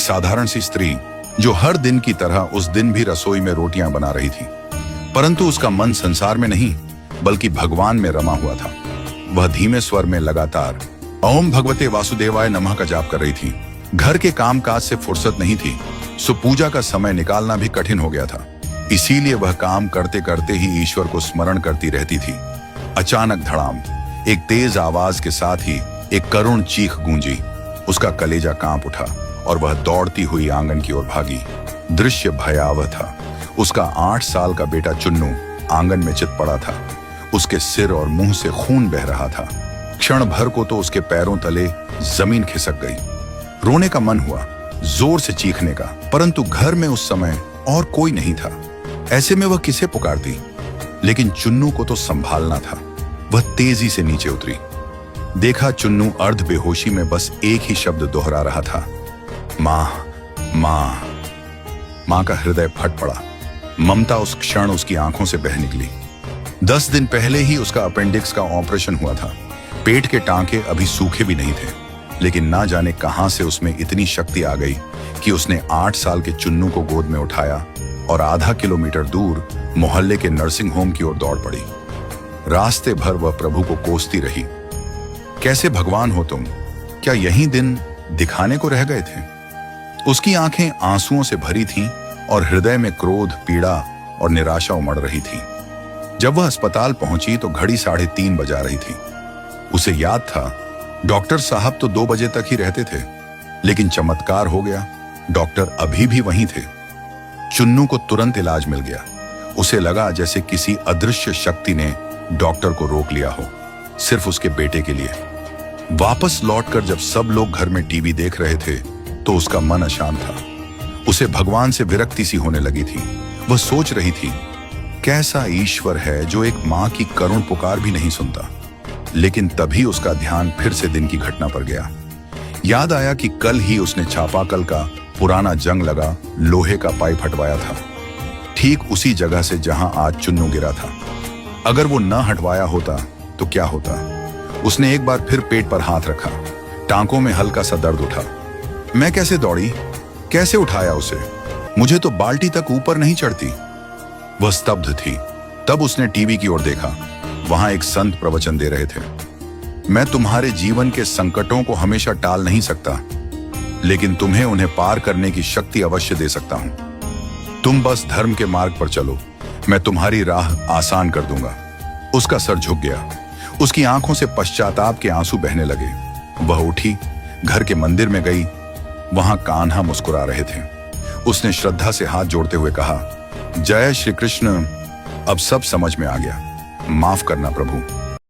साधारण सी स्त्री जो हर दिन की तरह उस दिन भी रसोई में रोटियां बना रही थी, परंतु उसका मन संसार में नहीं बल्कि भगवान में रमा हुआ था। वह धीमे स्वर में लगातार ओम भगवते वासुदेवाय नमः का जाप कर रही थी। घर के कामकाज से फुर्सत नहीं थी, सो पूजा का समय निकालना भी कठिन हो गया था। इसीलिए वह काम करते करते ही ईश्वर को स्मरण करती रहती थी। अचानक धड़ाम, एक तेज आवाज के साथ ही एक करुण चीख गूंजी। उसका कलेजा कांप उठा और वह दौड़ती हुई आंगन की ओर भागी। दृश्य भयावह था। उसका 8 साल का बेटा चुन्नू आंगन में चित पड़ा था। उसके सिर और मुंह से खून बह रहा था। क्षण भर को तो उसके पैरों तले जमीन खिसक गई। रोने का मन हुआ, जोर से चीखने का, परंतु घर में उस समय और कोई नहीं था। ऐसे में वह किसे पुकारती? लेकिन चुन्नू को तो संभालना था। वह तेजी से नीचे उतरी। देखा चुन्नू अर्ध बेहोशी में बस एक ही शब्द दोहरा रहा था, मां मां। मां का हृदय फट पड़ा। ममता उस क्षण उसकी आंखों से बह निकली। 10 दिन पहले ही उसका अपेंडिक्स का ऑपरेशन हुआ था। पेट के टांके अभी सूखे भी नहीं थे, लेकिन ना जाने कहां से उसमें इतनी शक्ति आ गई कि उसने 8 साल के चुन्नू को गोद में उठाया और आधा किलोमीटर दूर मोहल्ले के नर्सिंग होम की ओर दौड़ पड़ी। रास्ते भर वह प्रभु को कोसती रही, कैसे भगवान हो तुम? क्या यही दिन दिखाने को रह गए थे? उसकी आंखें आंसुओं से भरी थीं और हृदय में क्रोध, पीड़ा और निराशा उमड़ रही थी। जब वह अस्पताल पहुंची तो घड़ी 3:30 बजा रही थी। उसे याद था डॉक्टर साहब तो 2 बजे तक ही रहते थे, लेकिन चमत्कार हो गया, डॉक्टर अभी भी वहीं थे। चुन्नू को तुरंत इलाज मिल गया। उसे लगा जैसे किसी अदृश्य शक्ति ने डॉक्टर को रोक लिया हो, सिर्फ उसके बेटे के लिए। वापस लौटकर जब सब लोग घर में टीवी देख रहे थे तो उसका मन अशांत था। उसे भगवान से विरक्ति सी होने लगी थी। वह सोच रही थी, कैसा ईश्वर है जो एक मां की करुण पुकार भी नहीं सुनता। लेकिन तभी उसका ध्यान फिर से दिन की घटना पर गया। याद आया कि कल ही उसने चापाकल का पुराना जंग लगा लोहे का पाइप हटवाया था, ठीक उसी जगह से जहां आज चुन्नू गिरा था। अगर वो न हटवाया होता तो क्या होता? उसने एक बार फिर पेट पर हाथ रखा। टांकों में हल्का सा दर्द उठा। मैं कैसे दौड़ी, कैसे उठाया उसे? मुझे तो बाल्टी तक ऊपर नहीं चढ़ती। वह स्तब्ध थी। तब उसने टीवी की ओर देखा। वहां एक संत प्रवचन दे रहे थे, मैं तुम्हारे जीवन के संकटों को हमेशा टाल नहीं सकता, लेकिन तुम्हें उन्हें पार करने की शक्ति अवश्य दे सकता हूं। तुम बस धर्म के मार्ग पर चलो, मैं तुम्हारी राह आसान कर दूंगा। उसका सर झुक गया। उसकी आंखों से पश्चाताप के आंसू बहने लगे। वह उठी, घर के मंदिर में गई। वहां कान्हा मुस्कुरा रहे थे। उसने श्रद्धा से हाथ जोड़ते हुए कहा, जय श्री कृष्ण, अब सब समझ में आ गया। माफ करना प्रभु।